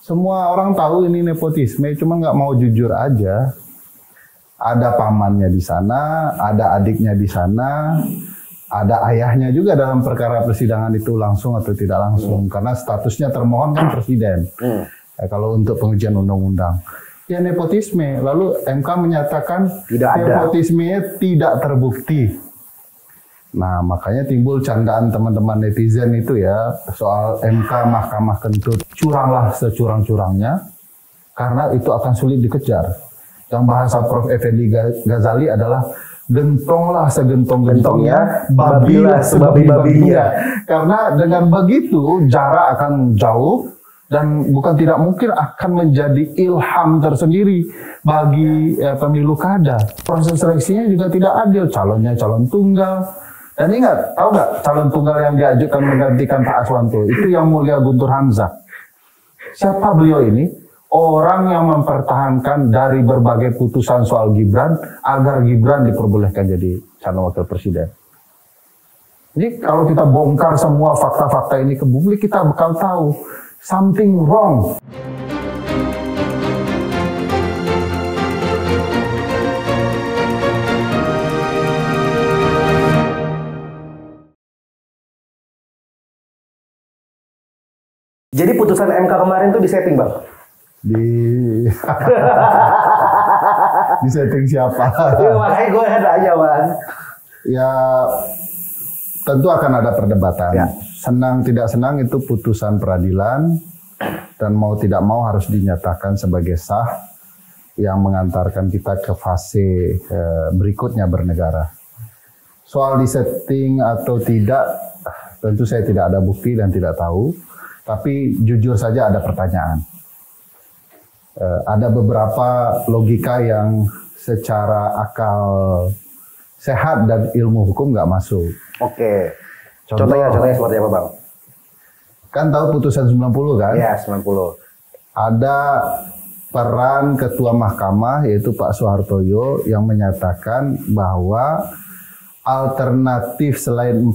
Semua orang tahu ini nepotisme, cuma nggak mau jujur aja. Ada pamannya di sana, ada adiknya di sana, ada ayahnya juga dalam perkara persidangan itu langsung atau tidak langsung. Karena statusnya termohon kan presiden. Kalau untuk pengujian undang-undang. Ya nepotisme, lalu MK menyatakan nepotisme tidak terbukti. Nah makanya timbul candaan teman-teman netizen itu ya soal MK Mahkamah Kentut, curanglah securang-curangnya karena itu akan sulit dikejar. Yang bahasa Prof. Effendi Ghazali adalah gentonglah segentong-gentongnya, babilah sebabi-babinya. Karena dengan begitu jarak akan jauh. Dan bukan tidak mungkin akan menjadi ilham tersendiri bagi pemilu kada. Proses seleksinya juga tidak adil, calonnya calon tunggal. Dan ingat, tahu nggak calon tunggal yang diajukan menggantikan Pak Aswanto? Itu Yang Mulia Guntur Hamzah. Siapa beliau ini? Orang yang mempertahankan dari berbagai putusan soal Gibran, agar Gibran diperbolehkan jadi calon wakil presiden. Jadi kalau kita bongkar semua fakta-fakta ini ke publik, kita bakal tahu something wrong. Jadi putusan MK kemarin tuh disetting, Bang? Di setting siapa? Ya, makanya gue nanya, Bang. Ya tentu akan ada perdebatan. Ya. Senang tidak senang itu putusan peradilan dan mau tidak mau harus dinyatakan sebagai sah yang mengantarkan kita ke fase berikutnya bernegara. Soal disetting atau tidak, tentu saya tidak ada bukti dan tidak tahu. Tapi jujur saja ada pertanyaan. Ada beberapa logika yang secara akal sehat dan ilmu hukum nggak masuk. Oke. Contohnya seperti apa, Bang? Kan tahu putusan 90 kan? Iya, 90. Ada peran ketua mahkamah yaitu Pak Soehartoyo yang menyatakan bahwa alternatif selain 40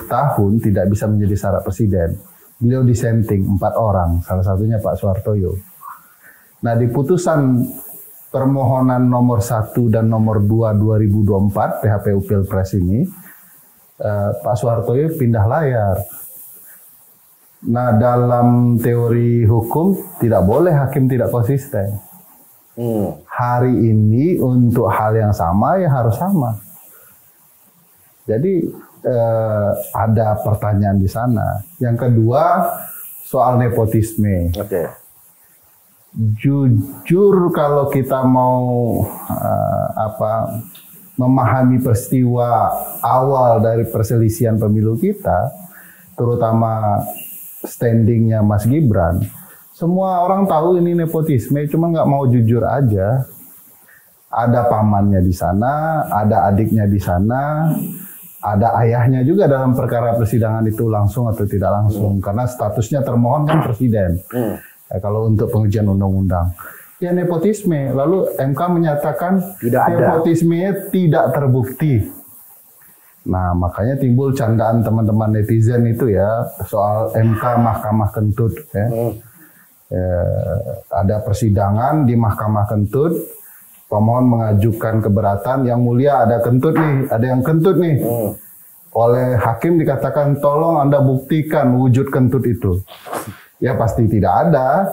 tahun tidak bisa menjadi syarat presiden. Beliau dissenting 4 orang, salah satunya Pak Soehartoyo. Nah di putusan permohonan nomor 1 dan nomor 2 2024 PHPU Pilpres ini, Pak Soehartoyo pindah layar. Nah dalam teori hukum tidak boleh hakim tidak konsisten. Hari ini untuk hal yang sama ya harus sama. Jadi ada pertanyaan di sana. Yang kedua soal nepotisme. Oke. Jujur kalau kita mau memahami peristiwa awal dari perselisihan pemilu kita, terutama standingnya Mas Gibran, semua orang tahu ini nepotisme, cuma nggak mau jujur aja. Ada pamannya di sana, ada adiknya di sana, ada ayahnya juga dalam perkara persidangan itu langsung atau tidak langsung, karena statusnya termohon kan presiden. Kalau untuk pengujian undang-undang. Ya nepotisme, lalu MK menyatakan nepotisme tidak terbukti. Nah makanya timbul candaan teman-teman netizen itu ya soal MK Mahkamah Kentut. Ada persidangan di Mahkamah Kentut, pemohon mengajukan keberatan, yang mulia ada kentut nih, ada yang kentut nih. Oleh hakim dikatakan tolong Anda buktikan wujud kentut itu. Ya pasti tidak ada.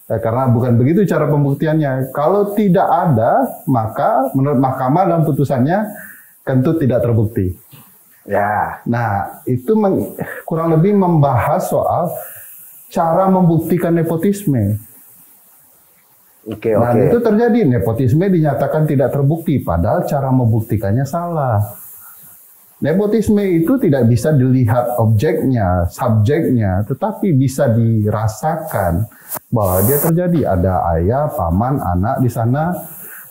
Karena bukan begitu cara pembuktiannya. Kalau tidak ada, maka menurut mahkamah dalam putusannya kentut tidak terbukti. Ya. Nah, itu kurang lebih membahas soal cara membuktikan nepotisme. Nah, itu terjadi. Nepotisme dinyatakan tidak terbukti, padahal cara membuktikannya salah. Nepotisme itu tidak bisa dilihat objeknya, subjeknya, tetapi bisa dirasakan bahwa dia terjadi. Ada ayah, paman, anak di sana,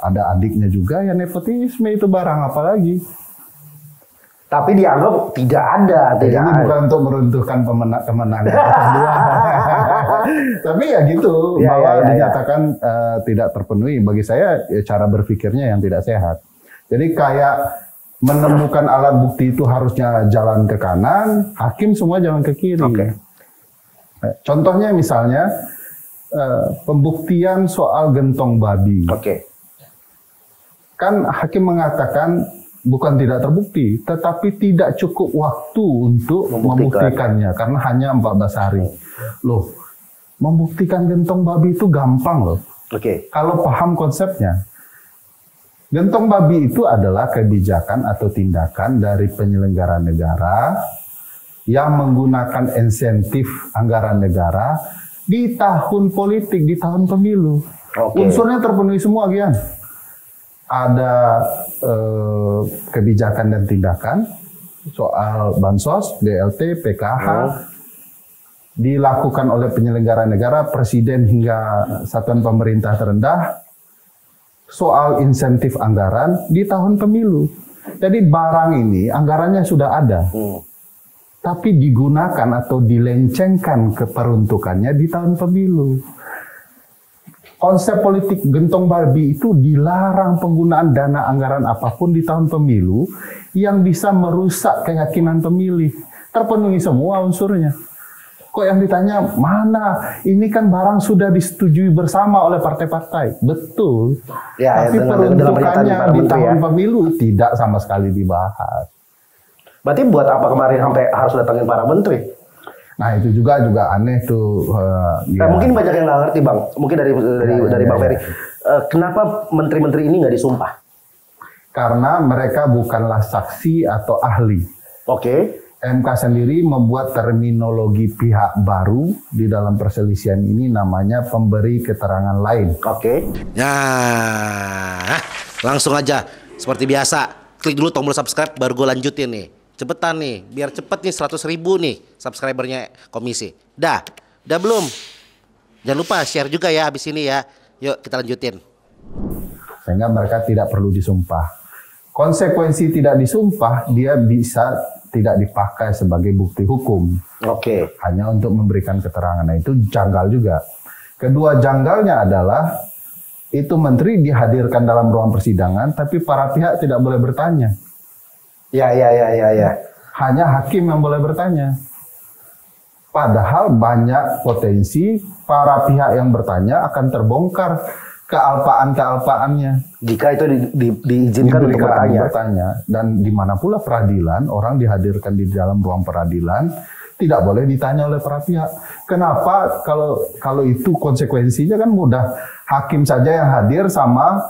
ada adiknya juga. Ya nepotisme itu barang apa lagi? Tapi dianggap tidak ada. Ini bukan untuk meruntuhkan kemenangan. Tapi ya gitu, bahwa dinyatakan tidak terpenuhi. Bagi saya ya, cara berpikirnya yang tidak sehat. Jadi kayak menemukan alat bukti itu harusnya jalan ke kanan, hakim semua jalan ke kiri. Contohnya misalnya pembuktian soal gentong babi. Oke. Kan hakim mengatakan bukan tidak terbukti, tetapi tidak cukup waktu untuk membuktikannya karena hanya 14 hari. Loh, membuktikan gentong babi itu gampang loh. Oke. Kalau paham konsepnya. Gentong babi itu adalah kebijakan atau tindakan dari penyelenggara negara yang menggunakan insentif anggaran negara di tahun politik, di tahun pemilu. Unsurnya terpenuhi semua, Gian. Ada kebijakan dan tindakan soal bansos, BLT, PKH dilakukan oleh penyelenggara negara, presiden hingga satuan pemerintah terendah soal insentif anggaran di tahun pemilu. Jadi barang ini anggarannya sudah ada, tapi digunakan atau dilencengkan keperuntukannya di tahun pemilu. Konsep politik gentong babi itu dilarang penggunaan dana anggaran apapun di tahun pemilu yang bisa merusak keyakinan pemilih. Terpenuhi semua unsurnya. Kok yang ditanya, mana? Ini kan barang sudah disetujui bersama oleh partai-partai. Betul. Ya, tapi peruntukannya di tahun pemilu tidak sama sekali dibahas. Berarti buat apa kemarin sampai harus datangin para menteri? Nah itu juga aneh tuh. Nah, mungkin banyak yang nggak ngerti Bang. Mungkin dari Bang Ferry. Kenapa menteri-menteri ini nggak disumpah? Karena mereka bukanlah saksi atau ahli. Oke. MK sendiri membuat terminologi pihak baru di dalam perselisihan ini, namanya pemberi keterangan lain. Oke. Nah, langsung aja seperti biasa. Klik dulu tombol subscribe baru gue lanjutin nih. Cepetan nih, biar cepet nih 100.000 nih subscribernya Komisi. Dah belum? Jangan lupa share juga ya habis ini ya. Yuk kita lanjutin. Sehingga mereka tidak perlu disumpah. Konsekuensi tidak disumpah, dia bisa tidak dipakai sebagai bukti hukum. Oke. Hanya untuk memberikan keterangan. Nah itu janggal juga. Kedua janggalnya adalah itu menteri dihadirkan dalam ruang persidangan, tapi para pihak tidak boleh bertanya. Ya. Hanya hakim yang boleh bertanya. Padahal banyak potensi para pihak yang bertanya akan terbongkar kealpaan-kealpaannya. Jika itu diizinkan untuk bertanya. Dan di mana pula peradilan, orang dihadirkan di dalam ruang peradilan, tidak boleh ditanya oleh para pihak. Kenapa? Kalau itu konsekuensinya kan mudah. Hakim saja yang hadir sama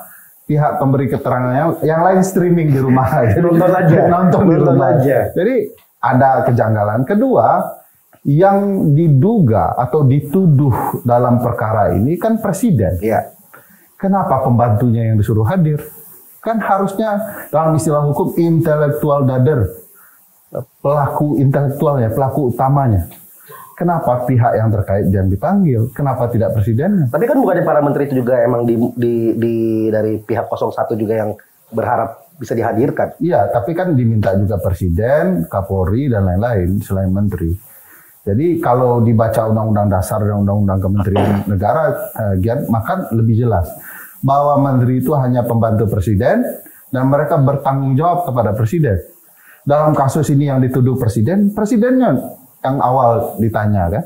pihak pemberi keterangannya, yang lain streaming di rumah aja. Nonton di rumah aja. Jadi ada kejanggalan. Kedua, yang diduga atau dituduh dalam perkara ini kan presiden. Iya. Kenapa pembantunya yang disuruh hadir? Kan harusnya dalam istilah hukum intelektual dader, pelaku intelektualnya, pelaku utamanya. Kenapa pihak yang terkait jangan dipanggil? Kenapa tidak presidennya? Tapi kan bukannya para menteri itu juga emang dari pihak 01 juga yang berharap bisa dihadirkan? Iya, tapi kan diminta juga presiden, Kapolri dan lain-lain selain menteri. Jadi kalau dibaca Undang-Undang Dasar dan Undang-Undang Kementerian Negara, maka lebih jelas bahwa menteri itu hanya pembantu presiden dan mereka bertanggung jawab kepada presiden. Dalam kasus ini yang dituduh presiden, presidennya yang awal ditanya kan.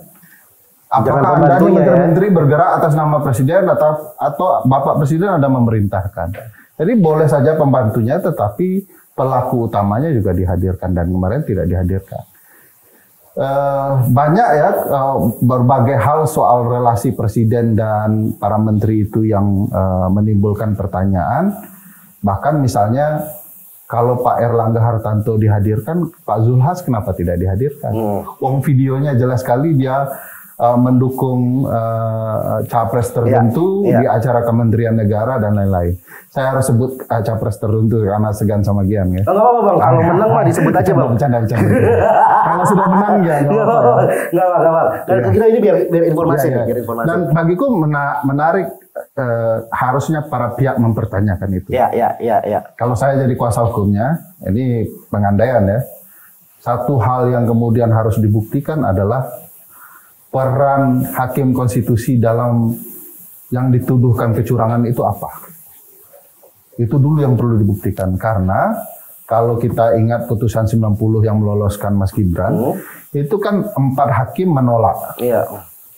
Apakah Anda menteri-menteri bergerak atas nama presiden atau Bapak Presiden Anda memerintahkan? Jadi boleh saja pembantunya, tetapi pelaku utamanya juga dihadirkan dan kemarin tidak dihadirkan. Banyak ya berbagai hal soal relasi presiden dan para menteri itu yang menimbulkan pertanyaan. Bahkan misalnya kalau Pak Erlangga Hartanto dihadirkan, Pak Zulhas kenapa tidak dihadirkan? Wong videonya jelas sekali dia mendukung capres tertentu di acara Kementerian Negara dan lain-lain. Saya harus sebut capres tertentu karena segan sama Gian ya. Enggak apa-apa Bang, kalau menang mah disebut aja Bang. Bercanda. Kalau sudah menang ya enggak apa-apa. Enggak apa-apa. Dan kita ini biar informasi nih, biar informasi. Dan bagiku menarik harusnya para pihak mempertanyakan itu. Ya. Kalau saya jadi kuasa hukumnya, ini pengandaian ya. Satu hal yang kemudian harus dibuktikan adalah peran hakim konstitusi dalam yang dituduhkan kecurangan itu apa? Itu dulu yang perlu dibuktikan, karena kalau kita ingat putusan 90 yang meloloskan Mas Gibran, itu kan 4 hakim menolak. Iya.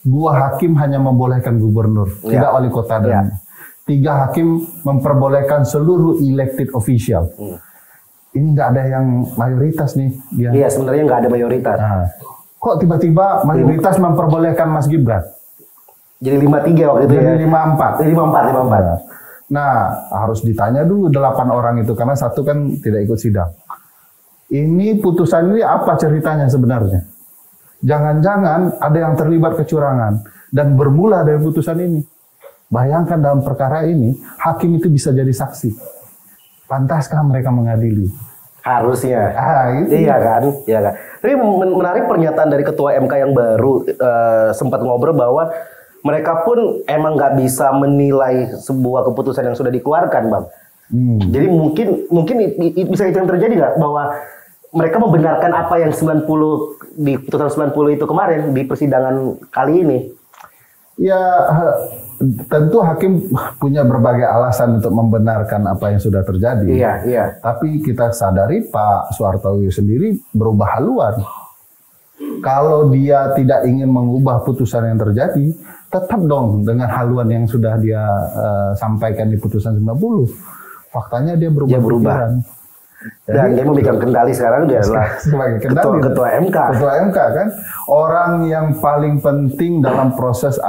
2 hakim hanya membolehkan gubernur, tidak wali kota, dan 3 hakim memperbolehkan seluruh elected official. Ini nggak ada yang mayoritas nih. Iya, sebenarnya nggak ada mayoritas. Nah, kok tiba-tiba mayoritas memperbolehkan Mas Gibran? Jadi 5-3 waktu itu Jadi ya. 5-4. 5-4. Nah, harus ditanya dulu 8 orang itu karena 1 kan tidak ikut sidang. Ini putusan ini apa ceritanya sebenarnya? Jangan-jangan ada yang terlibat kecurangan dan bermula dari putusan ini. Bayangkan dalam perkara ini, hakim itu bisa jadi saksi. Pantaskah mereka mengadili? Harusnya. Itu. Iya kan? Tapi menarik pernyataan dari ketua MK yang baru sempat ngobrol bahwa mereka pun emang nggak bisa menilai sebuah keputusan yang sudah dikeluarkan, Bang. Jadi mungkin bisa itu yang terjadi nggak, bahwa mereka membenarkan apa yang 90 di putusan 90 itu kemarin di persidangan kali ini. Ya, tentu hakim punya berbagai alasan untuk membenarkan apa yang sudah terjadi. Iya. Tapi kita sadari Pak Soehartoyo sendiri berubah haluan. Kalau dia tidak ingin mengubah putusan yang terjadi, tetap dong dengan haluan yang sudah dia sampaikan di putusan 90. Faktanya dia berubah. Pikiran. Dan dia memegang kendali sekarang dia adalah sebagai ketua MK. Ketua MK kan orang yang paling penting dalam proses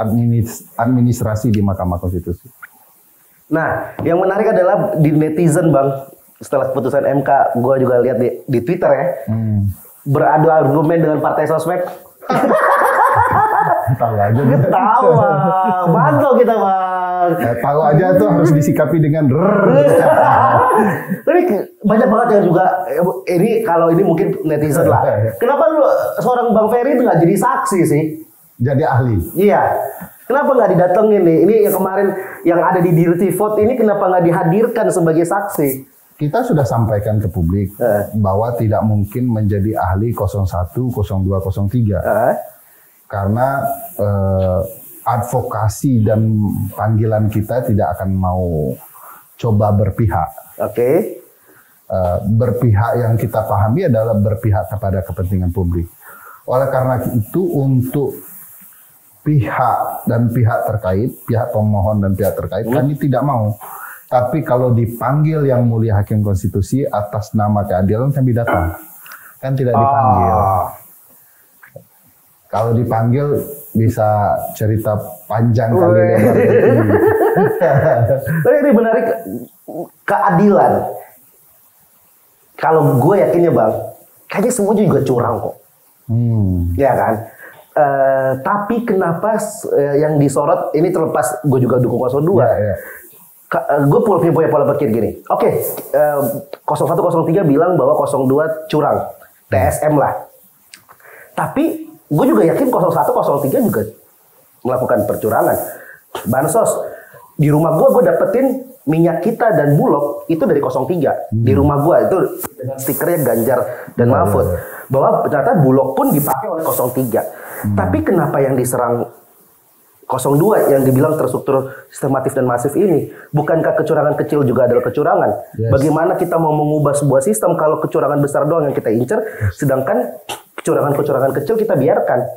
administrasi di Mahkamah Konstitusi. Nah, yang menarik adalah di netizen, Bang, setelah keputusan MK, gue juga lihat di Twitter ya, beradu argumen dengan partai sosmed. Tahu aja. Ketawa, mantap kita, Bang. Tahu aja tuh harus disikapi dengan Tapi banyak banget yang juga ini, kalau ini mungkin netizen lah. Kenapa lu seorang Bang Ferry itu nggak jadi saksi sih? Jadi ahli. Iya. Kenapa nggak didatengin nih? Ini yang kemarin yang ada di Dirty Vote ini kenapa nggak dihadirkan sebagai saksi? Kita sudah sampaikan ke publik bahwa tidak mungkin menjadi ahli 01, 02, 03. Karena advokasi dan panggilan kita tidak akan mau coba berpihak. Oke. Berpihak yang kita pahami adalah berpihak kepada kepentingan publik. Oleh karena itu untuk pihak dan pihak terkait, pihak pemohon dan pihak terkait, kami tidak mau. Tapi kalau dipanggil yang mulia Hakim Konstitusi atas nama keadilan, kami datang. Kan tidak dipanggil. Kalau dipanggil bisa cerita panjang kali lebar. Tapi ini menarik, keadilan. Kalau gue yakinnya, Bang, kayaknya semuanya juga curang kok. Ya kan? Tapi kenapa yang disorot ini, terlepas gue juga dukung 02. Gue punya pola pikir gini. Oke, 01, 03 bilang bahwa 02 curang. TSM lah. Tapi gue juga yakin 01, 03 juga melakukan percurangan. Bansos. Di rumah gue dapetin minyak kita dan Bulog itu dari 03. Di rumah gue itu dengan stikernya Ganjar dan Mahfud. Bahwa ternyata Bulog pun dipakai oleh 03. Tapi kenapa yang diserang 02 yang dibilang terstruktur, sistematif dan masif ini? Bukankah kecurangan kecil juga adalah kecurangan? Bagaimana kita mau mengubah sebuah sistem kalau kecurangan besar doang yang kita incer, sedangkan kecurangan-kecurangan kecil kita biarkan?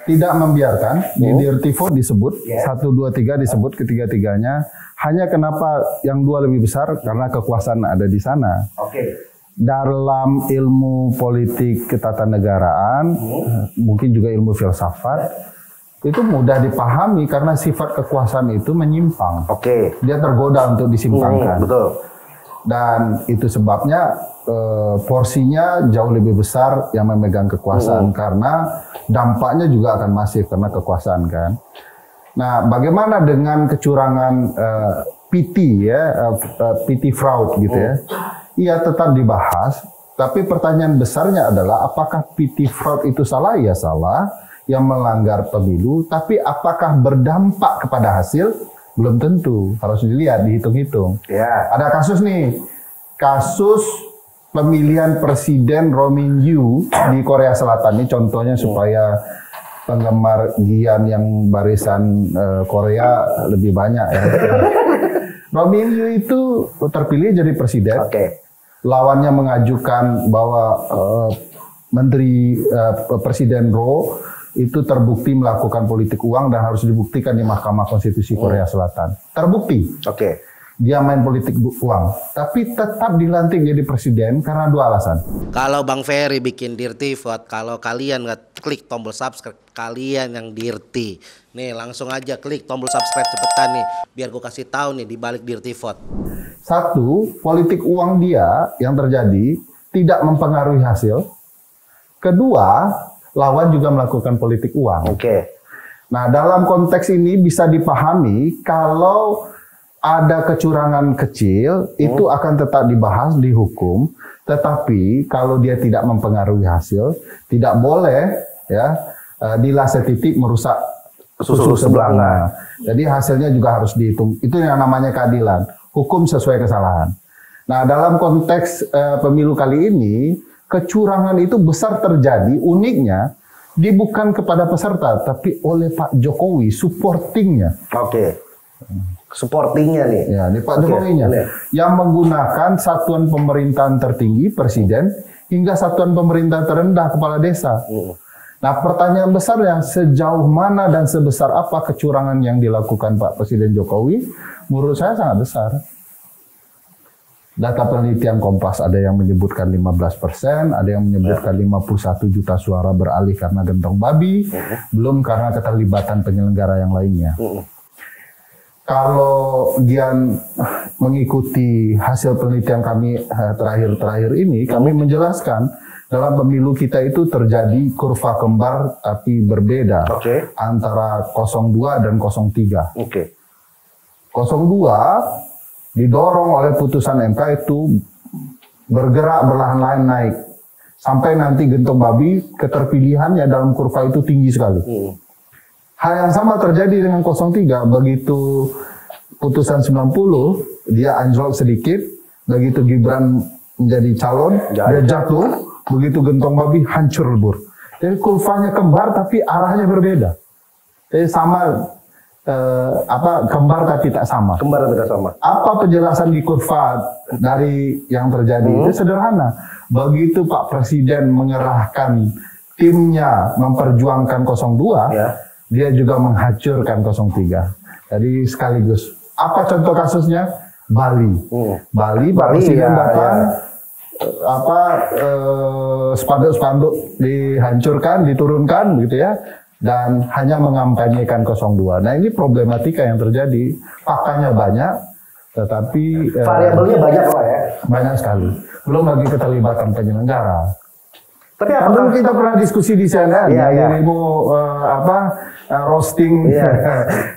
Tidak membiarkan. Di Dirty Vote disebut 1, 2, 3 disebut ketiga-tiganya. Hanya kenapa yang 2 lebih besar? Karena kekuasaan ada di sana. Dalam ilmu politik ketatanegaraan, mungkin juga ilmu filsafat, itu mudah dipahami karena sifat kekuasaan itu menyimpang. Dia tergoda untuk disimpangkan. Dan itu sebabnya porsinya jauh lebih besar yang memegang kekuasaan karena dampaknya juga akan masif karena kekuasaan kan. Nah, bagaimana dengan kecurangan PT ya, PT fraud gitu ya? Iya, tetap dibahas. Tapi pertanyaan besarnya adalah apakah PT fraud itu salah? Ya salah, yang melanggar pemilu. Tapi apakah berdampak kepada hasil? Belum tentu. Harus dilihat, dihitung-hitung. Ada kasus nih, kasus pemilihan presiden Roh Min-gyu di Korea Selatan. Ini contohnya supaya penggemar Gian yang barisan Korea lebih banyak ya. Roh Min-gyu itu terpilih jadi presiden. Lawannya mengajukan bahwa Presiden Roh itu terbukti melakukan politik uang dan harus dibuktikan di Mahkamah Konstitusi Korea Selatan. Terbukti. Oke. Dia main politik uang, tapi tetap dilantik jadi presiden karena 2 alasan. Kalau Bang Ferry bikin Dirty Vote, kalau kalian nggak klik tombol subscribe, kalian yang dirty. Nih langsung aja klik tombol subscribe cepetan nih, biar gue kasih tahu nih di balik Dirty Vote. 1, politik uang dia yang terjadi tidak mempengaruhi hasil. Kedua, lawan juga melakukan politik uang. Oke. Nah, dalam konteks ini bisa dipahami kalau ada kecurangan kecil itu akan tetap dibahas di hukum, tetapi kalau dia tidak mempengaruhi hasil, tidak boleh ya dilah setitik merusak susu sebelanga. Jadi hasilnya juga harus dihitung. Itu yang namanya keadilan. Hukum sesuai kesalahan. Nah, dalam konteks pemilu kali ini, kecurangan itu besar terjadi, uniknya bukan kepada peserta, tapi oleh Pak Jokowi, supportingnya. Oke. Supportingnya nih. Ya, ini Pak Jokowinya. Yang menggunakan satuan pemerintahan tertinggi, presiden, hingga satuan pemerintahan terendah, kepala desa. Nah, pertanyaan besar yang sejauh mana dan sebesar apa kecurangan yang dilakukan Pak Presiden Jokowi, menurut saya sangat besar. Data penelitian Kompas ada yang menyebutkan 15%, ada yang menyebutkan 51 juta suara beralih karena gentong babi, belum karena keterlibatan penyelenggara yang lainnya. Kalau dia mengikuti hasil penelitian kami terakhir ini, kami menjelaskan dalam pemilu kita itu terjadi kurva kembar tapi berbeda antara 02 dan 03. 02 didorong oleh putusan MK itu bergerak berlahan-lahan naik sampai nanti gentong babi keterpilihannya dalam kurva itu tinggi sekali. Hal yang sama terjadi dengan 03, begitu putusan 90, dia anjlok sedikit, begitu Gibran menjadi calon, dia jatuh, begitu gentong babi hancur lebur. Jadi kurvanya kembar tapi arahnya berbeda. Jadi sama, kembar tapi tak sama. Kembar tapi tak sama. Apa penjelasan di kurva dari yang terjadi itu sederhana. Begitu Pak Presiden mengerahkan timnya memperjuangkan 02, dia juga menghancurkan 03. Jadi sekaligus. Apa contoh kasusnya? Bali. Bali, Pak Presiden datang, spanduk-spanduk dihancurkan, diturunkan, gitu ya, dan hanya mengampanyekan 02. Nah, ini problematika yang terjadi. Faktanya banyak, tetapi variabelnya banyak lah ya. Banyak sekali. Belum lagi keterlibatan penyelenggara. Tapi apakah kita pernah diskusi di CNN, dirimu roasting,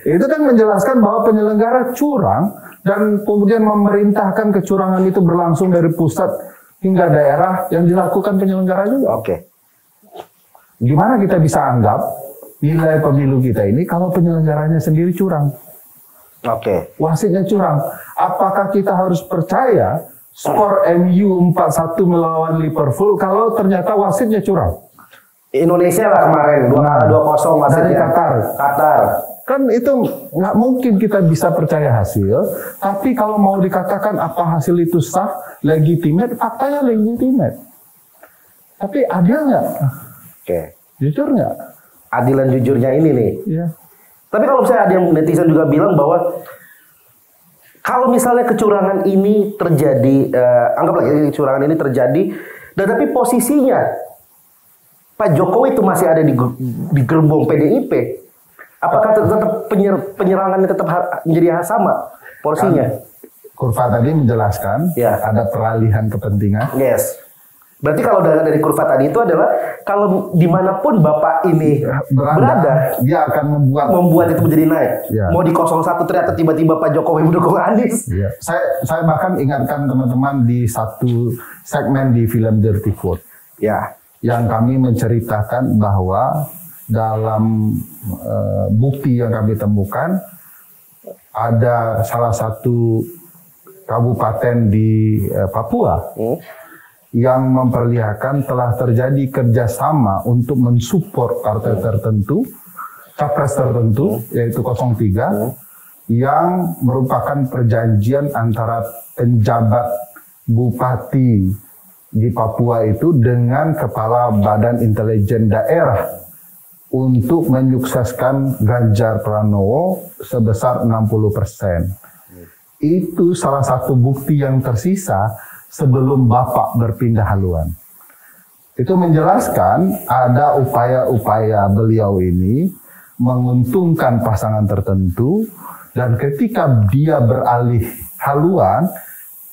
itu kan menjelaskan bahwa penyelenggara curang dan kemudian memerintahkan kecurangan itu berlangsung dari pusat hingga daerah yang dilakukan penyelenggara juga. Gimana kita bisa anggap nilai pemilu kita ini kalau penyelenggaranya sendiri curang? Wasitnya curang. Apakah kita harus percaya skor MU 4-1 melawan Liverpool kalau ternyata wasitnya curang? Indonesia lah kemarin 2-0 wasitnya dari Qatar. Kan itu nggak mungkin kita bisa percaya hasil. Tapi kalau mau dikatakan apa hasil itu sah, legitimate, faktanya legitimate. Tapi adil nggak? Jujur nggak? Adil dan jujurnya ini nih. Tapi kalau misalnya ada yang netizen juga bilang bahwa kalau misalnya kecurangan ini terjadi, anggaplah kecurangan ini terjadi, dan tapi posisinya Pak Jokowi itu masih ada di gerbong PDIP, apakah tetap penyerangannya tetap menjadi sama porsinya? Kurva tadi menjelaskan ada peralihan kepentingan. Berarti kalau dari kurva tadi itu adalah kalau dimanapun Bapak ini berada, dia akan membuat itu menjadi naik. Mau di 01 ternyata tiba-tiba Pak Jokowi mendukung Anies. Saya bahkan ingatkan teman-teman di satu segmen di film Dirty Vote. Yang kami menceritakan bahwa dalam bukti yang kami temukan ada salah satu kabupaten di Papua yang memperlihatkan telah terjadi kerjasama untuk mensupport partai tertentu, capres tertentu, yaitu 03, yang merupakan perjanjian antara penjabat bupati di Papua itu dengan kepala Badan Intelijen Daerah untuk menyukseskan Ganjar Pranowo sebesar 60%. Itu salah satu bukti yang tersisa sebelum Bapak berpindah haluan. Itu menjelaskan ada upaya-upaya beliau ini menguntungkan pasangan tertentu, dan ketika dia beralih haluan,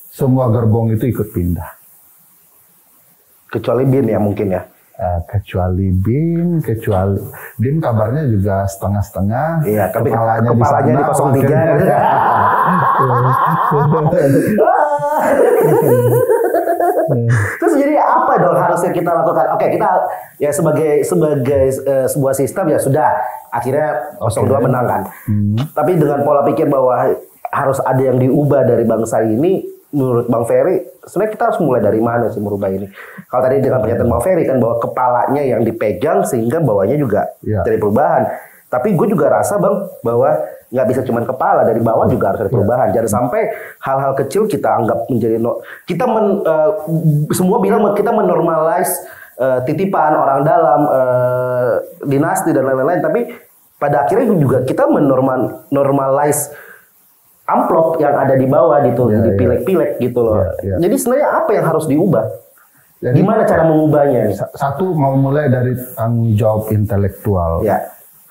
semua gerbong itu ikut pindah. Kecuali BIN ya mungkin ya. Kecuali BIN kabarnya juga setengah-setengah. Iya, tapi kepalanya di 03. Terus jadi apa dong harusnya kita lakukan? Oke, kita ya sebagai sebuah sistem ya sudah akhirnya 02 menang kan. Tapi dengan pola pikir bahwa harus ada yang diubah dari bangsa ini, menurut Bang Ferry, sebenarnya kita harus mulai dari mana sih merubah ini? Kalau tadi dengan pernyataan Bang Ferry kan bahwa kepalanya yang dipegang sehingga bawahnya juga dari perubahan. Tapi gue juga rasa Bang bahwa nggak bisa cuma kepala, dari bawah juga harus ada perubahan. Jangan sampai hal-hal kecil kita anggap menjadi semua bilang kita menormalize titipan orang dalam, dinasti dan lain-lain. Tapi pada akhirnya juga kita menormalize amplop yang ada di bawah gitu, dipilek-pilek gitu loh. Jadi sebenarnya apa yang harus diubah? Jadi, gimana cara mengubahnya? Satu, mau mulai dari tanggung jawab intelektual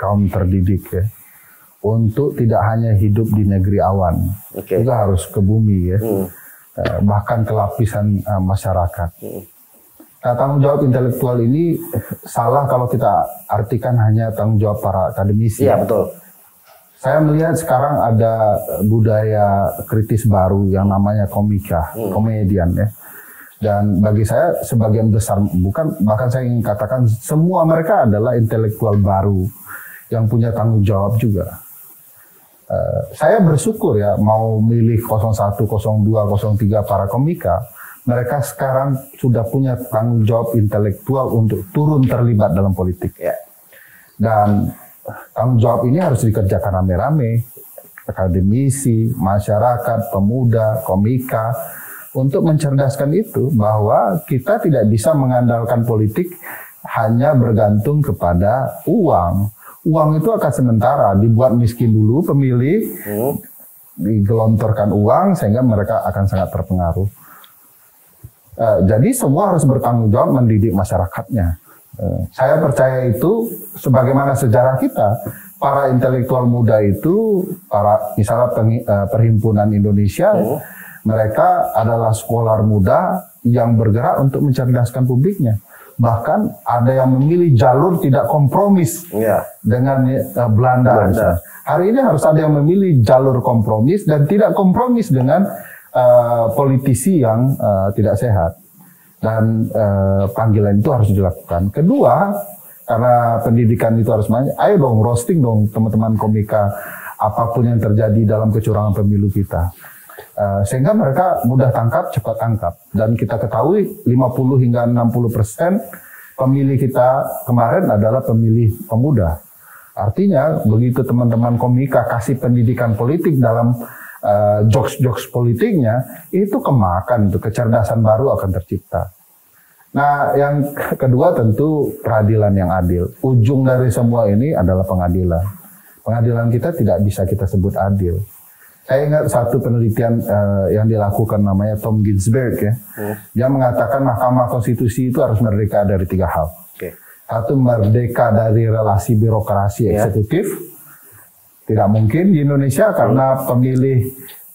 kaum terdidik ya, untuk tidak hanya hidup di negeri awan, juga harus ke bumi ya, bahkan ke lapisan masyarakat. Nah, tanggung jawab intelektual ini salah kalau kita artikan hanya tanggung jawab para akademisi. Iya betul. Saya melihat sekarang ada budaya kritis baru yang namanya komika, komedian ya. Dan bagi saya sebagian besar, bahkan saya ingin katakan semua mereka adalah intelektual baru yang punya tanggung jawab juga. Saya bersyukur ya, mau milih 01, 02, 03 para komika, mereka sekarang sudah punya tanggung jawab intelektual untuk turun terlibat dalam politik. Dan tanggung jawab ini harus dikerjakan rame-rame, akademisi, masyarakat, pemuda, komika, untuk mencerdaskan itu bahwa kita tidak bisa mengandalkan politik hanya bergantung kepada uang. Uang itu akan sementara, dibuat miskin dulu pemilih, digelontorkan uang sehingga mereka akan sangat terpengaruh. Jadi semua harus bertanggung jawab mendidik masyarakatnya. Saya percaya itu sebagaimana sejarah kita, para intelektual muda itu, misalnya Perhimpunan Indonesia, mereka adalah skolar muda yang bergerak untuk mencerdaskan publiknya. Bahkan ada yang memilih jalur tidak kompromis dengan Belanda. Hari ini harus ada yang memilih jalur kompromis dan tidak kompromis dengan politisi yang tidak sehat. Dan panggilan itu harus dilakukan. Kedua, karena pendidikan itu harus banyak, ayo dong roasting dong teman-teman komika apapun yang terjadi dalam kecurangan pemilu kita. Sehingga mereka mudah tangkap, cepat tangkap. Dan kita ketahui 50 hingga 60% pemilih kita kemarin adalah pemilih pemuda. Artinya begitu teman-teman komika kasih pendidikan politik dalam jokes-jokes politiknya, itu kemakan, itu kecerdasan baru akan tercipta. Nah, yang kedua tentu peradilan yang adil. Ujung dari semua ini adalah pengadilan. Pengadilan kita tidak bisa kita sebut adil. Saya ingat satu penelitian yang dilakukan namanya Tom Ginsberg ya. Dia mengatakan Mahkamah Konstitusi itu harus merdeka dari 3 hal. Satu, merdeka dari relasi birokrasi eksekutif. Tidak mungkin di Indonesia karena pemilih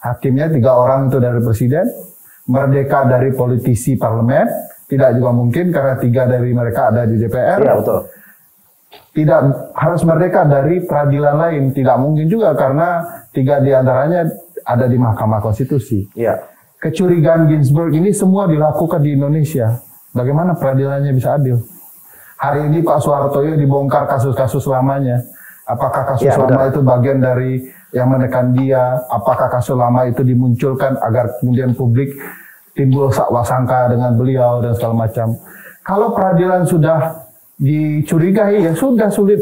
hakimnya 3 orang itu dari presiden. Merdeka dari politisi parlemen, tidak juga mungkin karena 3 dari mereka ada di DPR. Iya betul. Tidak harus merdeka dari peradilan lain, tidak mungkin juga karena 3 diantaranya ada di Mahkamah Konstitusi. Kecurigaan Ginsberg ini semua dilakukan di Indonesia. Bagaimana peradilannya bisa adil? Hari ini Pak Soehartoyo dibongkar kasus-kasus lamanya. Apakah kasus lama itu bagian dari yang menekan dia? Apakah kasus lama itu dimunculkan agar kemudian publik timbul wasangka dengan beliau dan segala macam? Kalau peradilan sudah dicurigai, ya sudah sulit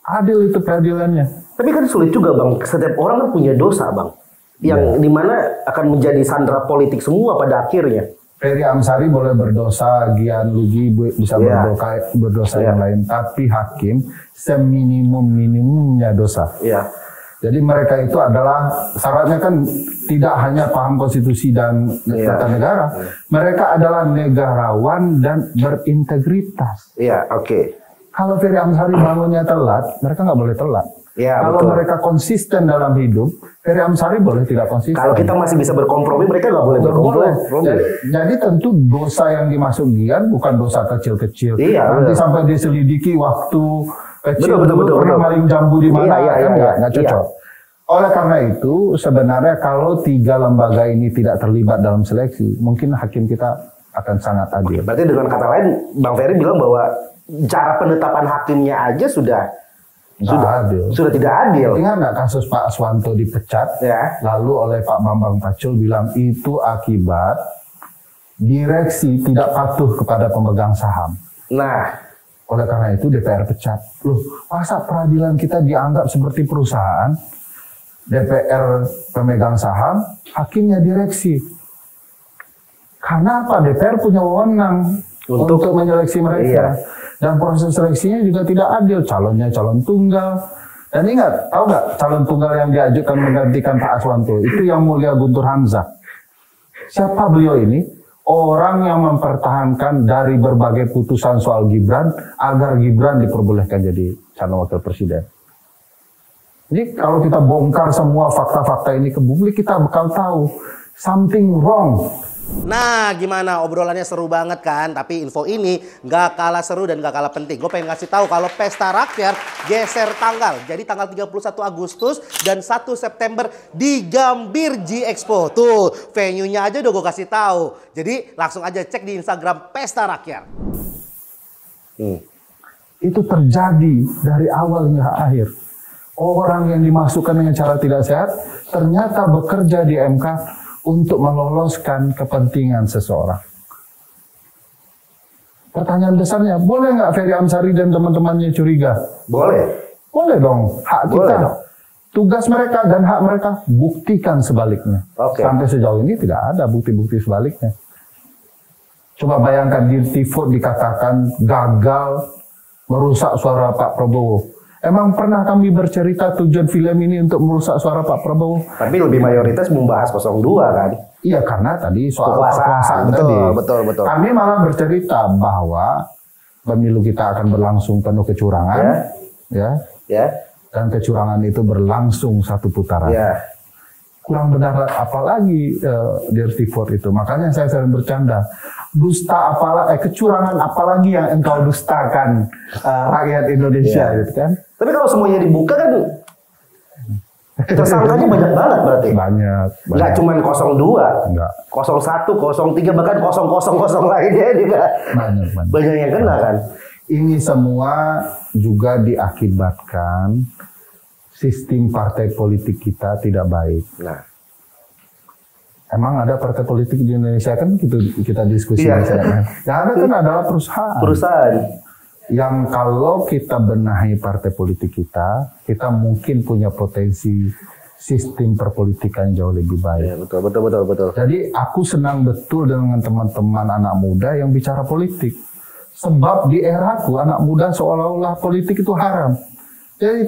adil itu peradilannya. Tapi kan sulit juga Bang, setiap orang kan punya dosa Bang, yang dimana akan menjadi sandera politik semua pada akhirnya. Ferry Amsari boleh berdosa, Gian Lugi bisa berdosa yang lain, tapi hakim seminimum-minimumnya dosa. Jadi mereka itu adalah syaratnya kan tidak hanya paham konstitusi dan tata negara, mereka adalah negarawan dan berintegritas. Kalau Ferry Amsari bangunnya telat, mereka nggak boleh telat. Kalau mereka konsisten dalam hidup, Ferry Amsari boleh tidak konsisten. Kalau kita masih bisa berkompromi, mereka nggak boleh berkompromi. Jadi tentu dosa yang dimaksud Gian bukan dosa kecil-kecil. Nanti sampai diselidiki waktu kecil, pernah maling jambu di mana, nggak cocok. Oleh karena itu, sebenarnya kalau 3 lembaga ini tidak terlibat dalam seleksi, mungkin hakim kita akan sangat adil. Berarti dengan kata lain, Bang Ferry bilang bahwa cara penetapan hakimnya aja sudah tidak adil. Ingat nggak kasus Pak Aswanto dipecat, lalu oleh Pak Bambang Pacul bilang itu akibat direksi tidak patuh kepada pemegang saham. Oleh karena itu DPR pecat. Loh, masa peradilan kita dianggap seperti perusahaan? DPR pemegang saham, hakimnya direksi. Karena apa? DPR punya wewenang untuk menyeleksi mereka. Dan proses seleksinya juga tidak adil. Calonnya calon tunggal. Dan ingat, tahu nggak calon tunggal yang diajukan menggantikan Pak Aswanto? Itu yang mulia Guntur Hamzah. Siapa beliau ini? Orang yang mempertahankan dari berbagai putusan soal Gibran agar Gibran diperbolehkan jadi calon wakil presiden. Jadi kalau kita bongkar semua fakta-fakta ini ke publik, kita bakal tahu something wrong. Nah, gimana? Obrolannya seru banget kan? Tapi info ini nggak kalah seru dan nggak kalah penting. Gue pengen ngasih tahu kalau Pesta Rakyat geser tanggal. Jadi tanggal 31 Agustus dan 1 September di Gambir G-Expo. Tuh, venue-nya aja udah gue kasih tahu. Jadi langsung aja cek di Instagram Pesta Rakyat. Itu terjadi dari awal hingga akhir. Orang yang dimasukkan dengan cara tidak sehat ternyata bekerja di MK untuk meloloskan kepentingan seseorang. Pertanyaan besarnya, boleh nggak Ferry Amsari dan teman-temannya curiga? Boleh. Boleh dong, hak kita. Tugas mereka dan hak mereka, buktikan sebaliknya. Sampai sejauh ini tidak ada bukti-bukti sebaliknya. Coba bayangkan di vote dikatakan gagal merusak suara Pak Prabowo. Emang pernah kami bercerita tujuan film ini untuk merusak suara Pak Prabowo? Tapi lebih mayoritas membahas 02 kan? Iya, karena tadi soal kekuasaan tadi. Betul. Kami malah bercerita bahwa pemilu kita akan berlangsung penuh kecurangan, dan kecurangan itu berlangsung 1 putaran. Kurang benar apalagi dirty vote itu. Makanya saya sering bercanda. Dusta kecurangan apalagi yang engkau dustakan rakyat Indonesia gitu kan. Tapi kalau semuanya dibuka kan tersangkanya banyak banget berarti. Banyak. Nggak cuma 02, enggak. 01, 03 bahkan 000 lainnya juga. Banyak yang kena kan. Ini semua juga diakibatkan sistem partai politik kita tidak baik. Emang ada partai politik di Indonesia kan kita diskusi misalnya. Yang ada kan adalah perusahaan. Yang kalau kita benahi partai politik kita mungkin punya potensi sistem perpolitikan jauh lebih baik. Betul. Jadi aku senang betul dengan teman-teman anak muda yang bicara politik. Sebab di eraku anak muda seolah-olah politik itu haram. Jadi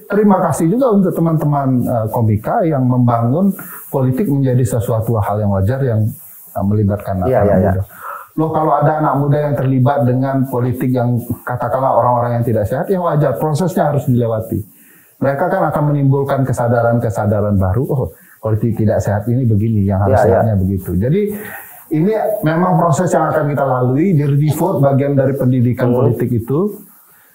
terima kasih juga untuk teman-teman Komika yang membangun politik menjadi sesuatu hal yang wajar yang melibatkan anak muda. Loh, kalau ada anak muda yang terlibat dengan politik yang katakanlah orang-orang yang tidak sehat, ya wajar, prosesnya harus dilewati. Mereka kan akan menimbulkan kesadaran-kesadaran baru, oh politik tidak sehat ini begini, yang harus sehatnya begitu. Jadi ini memang proses yang akan kita lalui, di vote bagian dari pendidikan politik itu.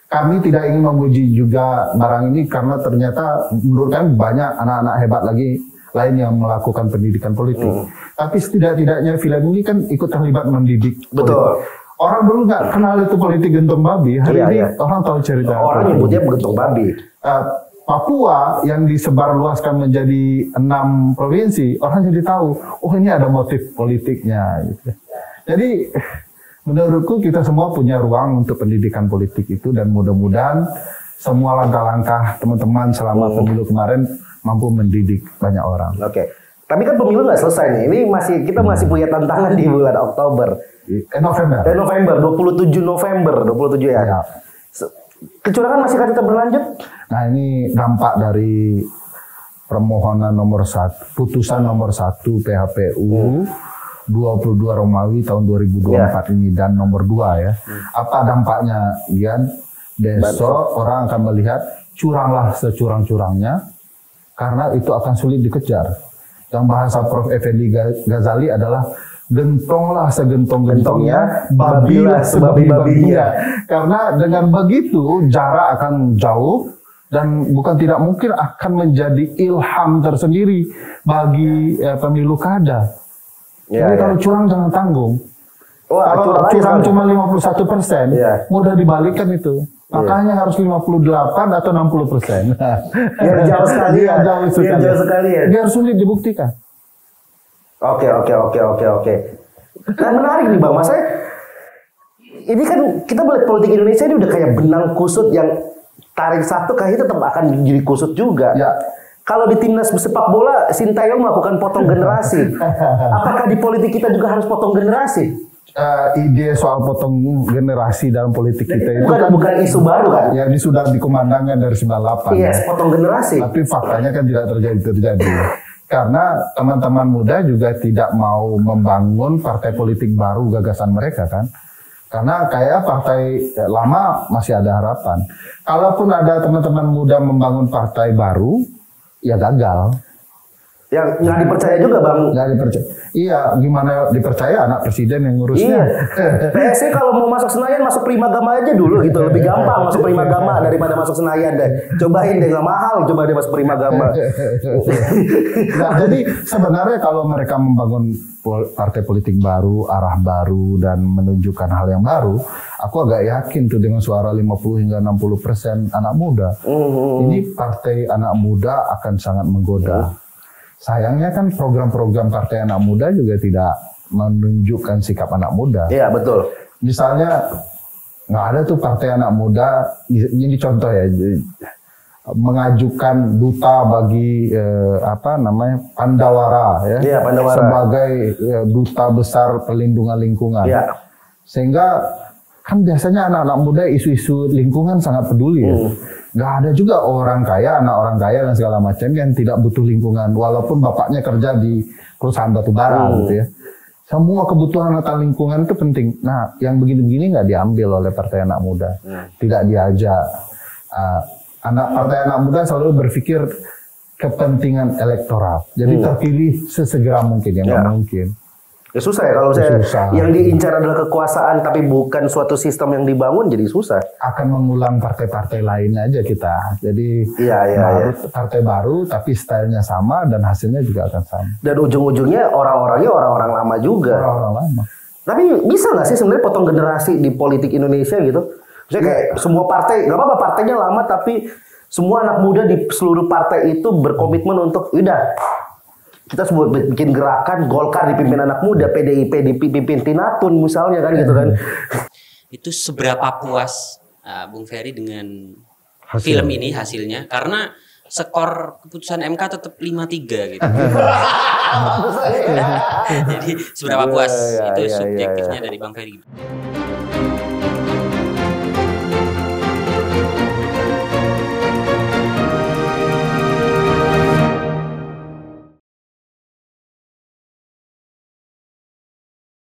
Kami tidak ingin memuji juga barang ini karena ternyata menurut kami banyak anak-anak hebat lagi lain yang melakukan pendidikan politik. Tapi setidak-tidaknya film ini kan ikut terlibat mendidik. Betul. Orang dulu nggak kenal itu politik gentong babi. Hari ini orang tahu cerita. Orang nyebutnya gentong babi. Papua yang disebarluaskan menjadi 6 provinsi, orang jadi tahu, oh ini ada motif politiknya. Gitu. Jadi menurutku kita semua punya ruang untuk pendidikan politik itu dan mudah-mudahan semua langkah-langkah teman-teman selama pemilu kemarin mampu mendidik banyak orang. Tapi kan pemilu nggak selesai nih. Ini kita masih punya tantangan di bulan Oktober. November. 27 November, 27 ya. Ya. Kecurangan masih akan tetap berlanjut? Nah, ini dampak dari permohonan putusan nomor 1 PHPU 22 Romawi tahun 2024 ini dan nomor 2 ya. Apa dampaknya, Gian? Besok orang akan melihat curanglah securang-curangnya karena itu akan sulit dikejar. Yang bahasa Prof. Effendi Ghazali adalah gentonglah segentong-gentongnya, babilah sebabi-babinya. Karena dengan begitu jarak akan jauh dan bukan tidak mungkin akan menjadi ilham tersendiri bagi pemilu kada. Jadi kalau curang jangan tanggung. Kalau curang cuma 51%, mudah dibalikkan itu. Makanya harus 58 atau 60%. Biar jauh sekali ya. Jauh sekali ya. Biar sulit dibuktikan. Oke. Nah, menarik nih Bang, maksudnya ini kan kita melihat politik Indonesia ini udah kayak benang kusut yang tarik satu kayaknya tetap akan jadi kusut juga. Ya. Kalau di timnas sepak bola, Sintayong melakukan potong generasi. Apakah di politik kita juga harus potong generasi? Ide soal potong generasi dalam politik kita itu bukan isu baru kan? Ya, ini sudah dikumandangkan dari 98. Yes, potong generasi. Tapi faktanya kan tidak terjadi. Karena teman-teman muda juga tidak mau membangun partai politik baru gagasan mereka kan. Karena kayak partai lama masih ada harapan. Kalaupun ada teman-teman muda membangun partai baru, ya gagal. Yang nggak dipercaya juga Bang. Nggak dipercaya. Iya, gimana dipercaya anak presiden yang ngurusnya. Iya. PSI kalau mau masuk Senayan masuk Primagama aja dulu gitu. Lebih gampang masuk Primagama daripada masuk Senayan deh. Cobain deh, nggak mahal coba deh masuk Primagama. Nah, jadi sebenarnya kalau mereka membangun partai politik baru, arah baru dan menunjukkan hal yang baru, aku agak yakin tuh dengan suara 50 hingga 60% anak muda. Ini partai anak muda akan sangat menggoda. Sayangnya kan program-program partai anak muda juga tidak menunjukkan sikap anak muda. Iya, betul. Misalnya nggak ada tuh partai anak muda, ini contoh ya, mengajukan duta bagi Pandawara ya, iya, Pandawara. Sebagai duta besar perlindungan lingkungan. Iya. Sehingga kan biasanya anak-anak muda isu-isu lingkungan sangat peduli ya. Gak ada juga anak orang kaya dan segala macam yang tidak butuh lingkungan, walaupun bapaknya kerja di perusahaan batubara gitu ya. Semua kebutuhan tentang lingkungan itu penting. Nah, yang begini-begini nggak diambil oleh partai anak muda, tidak diajak. Partai anak muda selalu berpikir kepentingan elektoral, jadi terpilih sesegera mungkin, yang nggak mungkin. Ya susah ya kalau yang diincar adalah kekuasaan tapi bukan suatu sistem yang dibangun, jadi susah. Akan mengulang partai-partai lain aja kita. Jadi partai baru tapi stylenya sama dan hasilnya juga akan sama. Dan ujung-ujungnya orang-orangnya orang-orang lama juga. Orang-orang lama. Tapi bisa nggak sih sebenarnya potong generasi di politik Indonesia gitu? Misalnya kayak semua partai, nggak apa-apa partainya lama tapi semua anak muda di seluruh partai itu berkomitmen untuk kita sebut bikin gerakan Golkar dipimpin anak muda, PDIP dipimpin Tinatun misalnya kan gitu kan. Itu seberapa puas Bung Ferry dengan film ini hasilnya? Karena skor keputusan MK tetap 5-3 gitu. Jadi seberapa puas itu subjektifnya dari Bang Ferry.